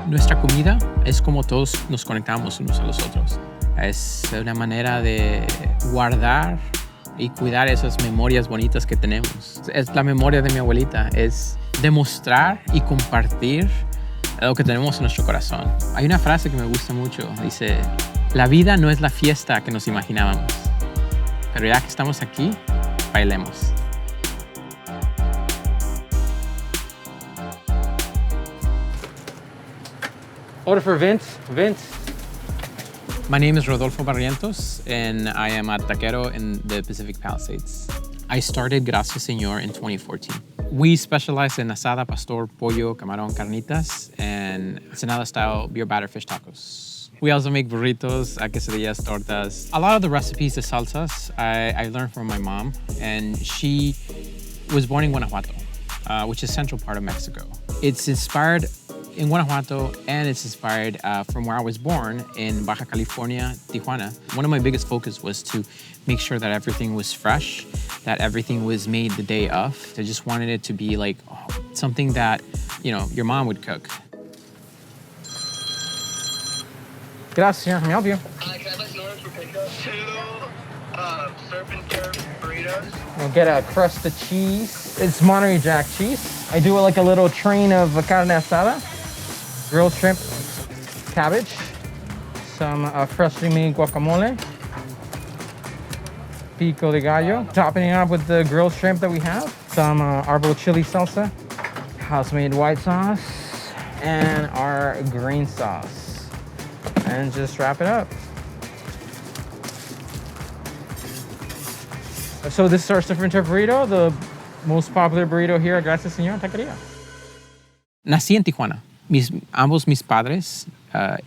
Nuestra comida es como todos nos conectamos unos a los otros. Es una manera de guardar y cuidar esas memorias bonitas que tenemos. Es la memoria de mi abuelita, es demostrar y compartir lo que tenemos en nuestro corazón. Hay una frase que me gusta mucho, dice, la vida no es la fiesta que nos imaginábamos, pero ya que estamos aquí, bailemos. Order for Vince. Vince. My name is Rodolfo Barrientos, and I am a taquero in the Pacific Palisades. I started Gracias Señor in 2014. We specialize in asada, pastor, pollo, camarón, carnitas, and Ensenada-style beer batter fish tacos. We also make burritos, quesadillas, tortas. A lot of the recipes, the salsas, I learned from my mom, and she was born in Guanajuato, which is central part of Mexico. It's inspired in Guanajuato, and it's inspired from where I was born in Baja California, Tijuana. One of my biggest focus was to make sure that everything was fresh, that everything was made the day of. I just wanted it to be like something that, you know, your mom would cook. Gracias, señor. Can I help you? Can I place an order for pickup? Two surf and turf burritos. We'll get a crust of cheese. It's Monterey Jack cheese. I do like a little train of carne asada, grilled shrimp, cabbage, some freshly made guacamole, pico de gallo, topping it up with the grilled shrimp that we have, some arbol chili salsa, house-made white sauce, and our green sauce. And just wrap it up. So this is our surf and turf burrito, the most popular burrito here at Gracias Señor Taqueria. Nací en Tijuana. Ambos mis padres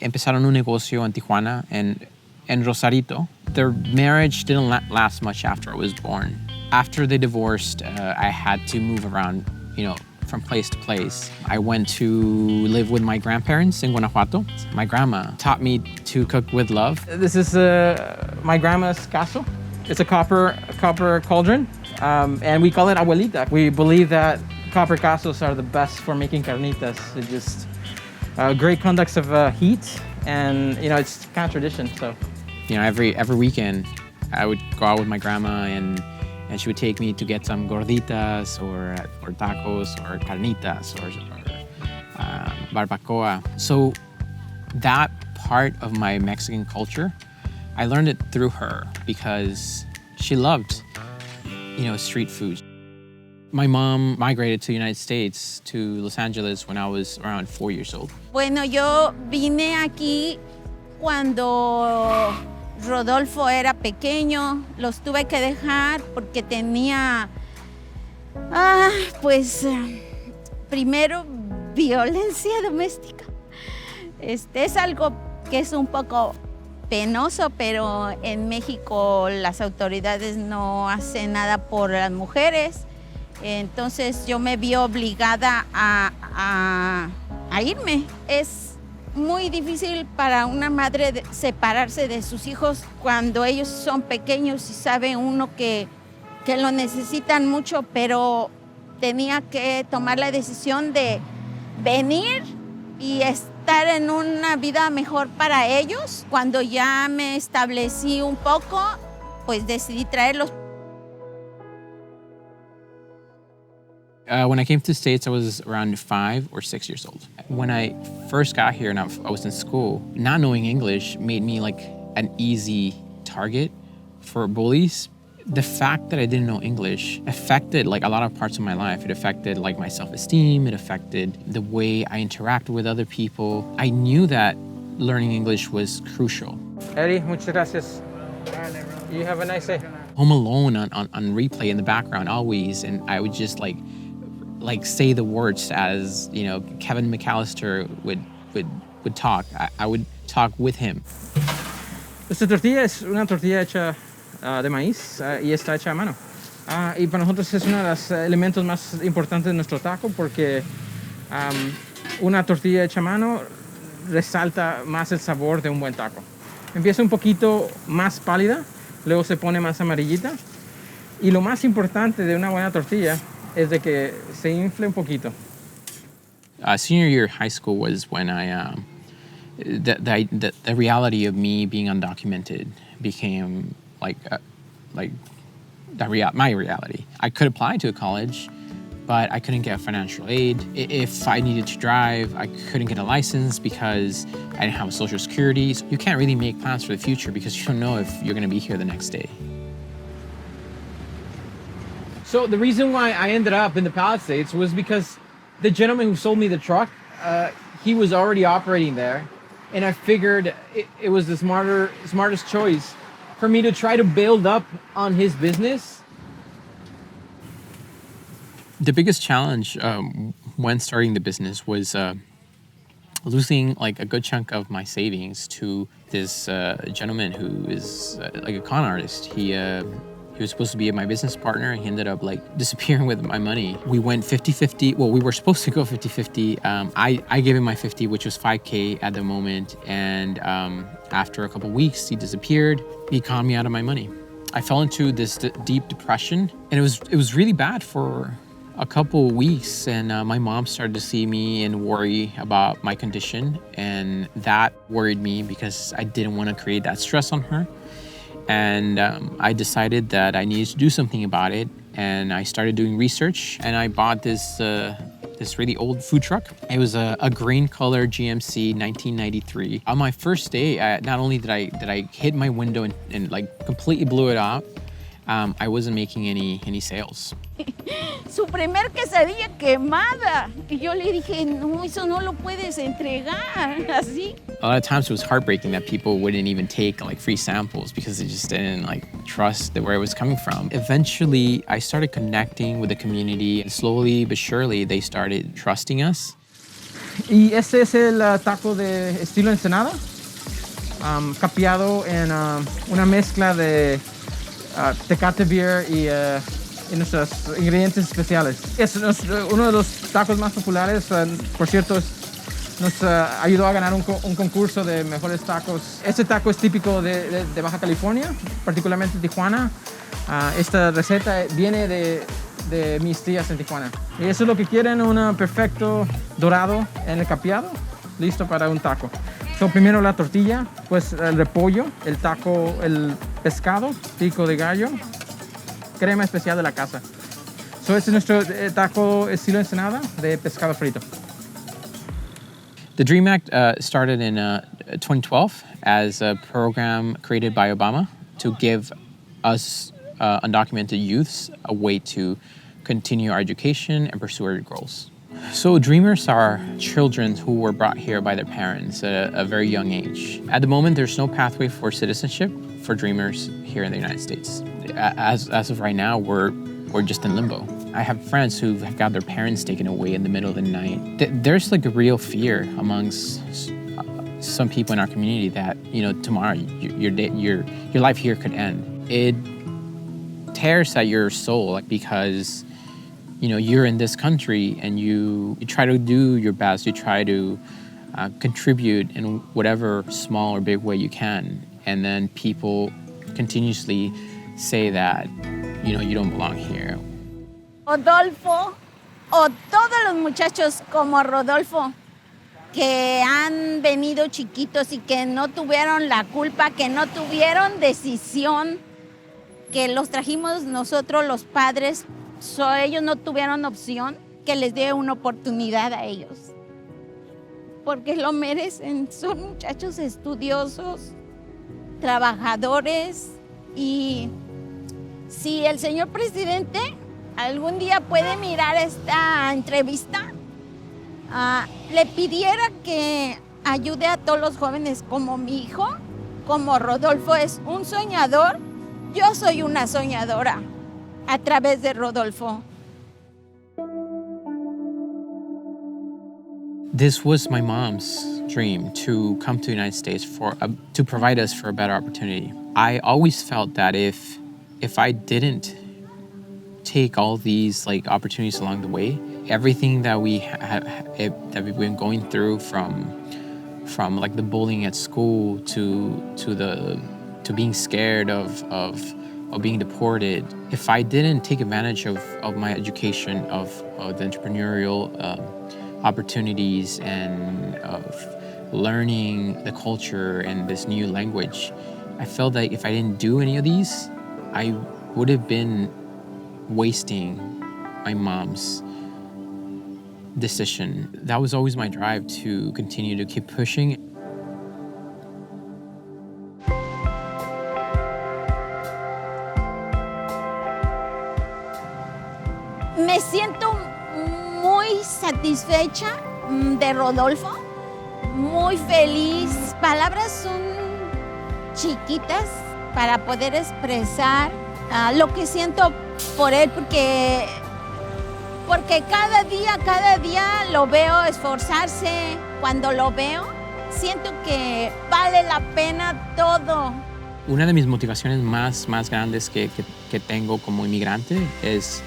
empezaron un negocio en Tijuana, en Rosarito. Their marriage didn't last much after I was born. After they divorced, I had to move around, you know, from place to place. I went to live with my grandparents in Guanajuato. My grandma taught me to cook with love. This is my grandma's caso. It's a copper cauldron, and we call it abuelita. We believe that copper casos are the best for making carnitas. They're just great conducts of heat, and you know it's kind of tradition. So, you know, every weekend, I would go out with my grandma, and she would take me to get some gorditas or tacos or carnitas or barbacoa. So that part of my Mexican culture, I learned it through her because she loved, you know, street food. My mom migrated to the United States, to Los Angeles, when I was around 4 years old. Bueno, yo vine aquí cuando Rodolfo era pequeño. Los tuve que dejar porque tenía, primero, violencia doméstica. Es algo que es un poco penoso, pero en México las autoridades no hacen nada por las mujeres. Entonces yo me vi obligada a irme. Es muy difícil para una madre separarse de sus hijos cuando ellos son pequeños y sabe uno que lo necesitan mucho, pero tenía que tomar la decisión de venir y estar en una vida mejor para ellos. Cuando ya me establecí un poco, pues decidí traerlos. When I came to the States, I was around 5 or 6 years old. When I first got here and I was in school, not knowing English made me like an easy target for bullies. The fact that I didn't know English affected like a lot of parts of my life. It affected like my self-esteem. It affected the way I interacted with other people. I knew that learning English was crucial. Eddie, muchas gracias. You have a nice day. Home Alone on replay in the background always, and I would just like say the words as, you know, Kevin McAllister would talk. I would talk with him. Esta tortilla es una tortilla hecha de maíz y está hecha a mano. Y para nosotros es uno de los elementos más importantes de nuestro taco porque una tortilla hecha a mano resalta más el sabor de un buen taco. Empieza un poquito más pálida, luego se pone más amarillita. Y lo más importante de una buena tortilla es de que se infle un poquito. Senior year of high school was when the reality of me being undocumented became my reality. I could apply to a college, but I couldn't get financial aid. If I needed to drive, I couldn't get a license because I didn't have a social security. So you can't really make plans for the future because you don't know if you're gonna be here the next day. So the reason why I ended up in the Palisades was because the gentleman who sold me the truck, he was already operating there. And I figured it was the smartest choice for me to try to build up on his business. The biggest challenge when starting the business was losing like a good chunk of my savings to this gentleman who is like a con artist. He was supposed to be my business partner. He ended up like disappearing with my money. We went 50-50. Well, we were supposed to go 50-50. I gave him my 50, which was $5K at the moment. And after a couple weeks, he disappeared. He conned me out of my money. I fell into this deep depression, and it was really bad for a couple weeks. And my mom started to see me and worry about my condition, and that worried me because I didn't want to create that stress on her. And I decided that I needed to do something about it. And I started doing research, and I bought this really old food truck. It was a green color GMC 1993. On my first day, not only did I hit my window and like completely blew it out, I wasn't making any sales. Su primer quesadilla quemada. Y yo le dije, no, eso no lo puedes entregar, así. A lot of times it was heartbreaking that people wouldn't even take like free samples because they just didn't like trust where it was coming from. Eventually, I started connecting with the community, and slowly but surely they started trusting us. Y ese es el taco de estilo Ensenada, capeado en una mezcla de Tecate Beer y nuestros ingredientes especiales. Es uno de los tacos más populares. Por cierto, nos ayudó a ganar un concurso de mejores tacos. Este taco es típico de Baja California, particularmente Tijuana. Esta receta viene de mis tías en Tijuana. Y eso es lo que quieren, un perfecto dorado en el capeado, listo para un taco. So, primero la tortilla, pues el repollo, el taco, el pescado, pico de gallo, crema especial de la casa. So, este es nuestro taco estilo Ensenada de pescado frito. The DREAM Act started in 2012 as a program created by Obama to give us undocumented youths a way to continue our education and pursue our goals. So dreamers are children who were brought here by their parents at a very young age. At the moment, there's no pathway for citizenship for dreamers here in the United States. As of right now, we're just in limbo. I have friends who have got their parents taken away in the middle of the night. There's like a real fear amongst some people in our community that, you know, tomorrow your life here could end. It tears at your soul because, you know, you're in this country and you try to do your best. You try to contribute in whatever small or big way you can. And then people continuously say that, you know, you don't belong here. Rodolfo, o todos los muchachos como Rodolfo, que han venido chiquitos y que no tuvieron la culpa, que no tuvieron decisión, que los trajimos nosotros los padres, ellos no tuvieron opción, que les dé una oportunidad a ellos. Porque lo merecen, son muchachos estudiosos, trabajadores, y si el señor presidente algún día puede mirar esta entrevista, le pidiera que ayude a todos los jóvenes como mi hijo, como Rodolfo es un soñador, yo soy una soñadora a través de Rodolfo. This was my mom's dream, to come to the United States to provide us for a better opportunity. I always felt that if I didn't take all these like opportunities along the way, everything that we've been going through from like the bullying at school to being scared of being deported, if I didn't take advantage of my education, of the entrepreneurial opportunities and of learning the culture and this new language. I felt that if I didn't do any of these, I would have been wasting my mom's decision. That was always my drive to continue to keep pushing. Me siento muy satisfecha de Rodolfo, muy feliz. Palabras son chiquitas para poder expresar lo que siento por él, porque cada día lo veo esforzarse. Cuando lo veo, siento que vale la pena todo. Una de mis motivaciones más grandes que tengo como inmigrante es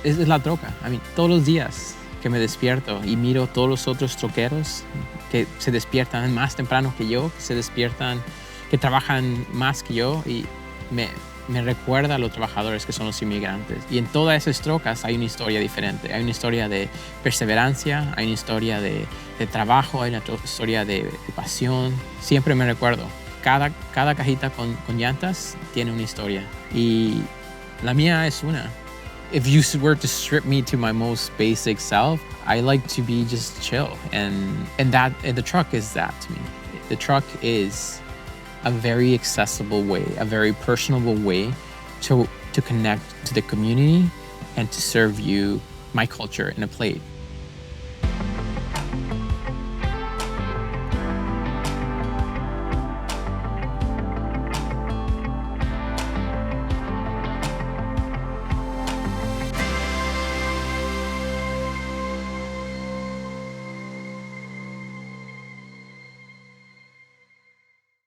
la troca. Todos los días que me despierto y miro todos los otros troqueros que se despiertan más temprano que yo, que trabajan más que yo, y me recuerda a los trabajadores que son los inmigrantes. Y en todas esas trocas hay una historia diferente. Hay una historia de perseverancia, hay una historia de trabajo, hay una historia de pasión. Siempre me recuerdo. Cada cajita con llantas tiene una historia. Y la mía es una. If you were to strip me to my most basic self, I like to be just chill. And the truck is that to me. The truck is a very accessible way, a very personable way to connect to the community and to serve you my culture in a plate.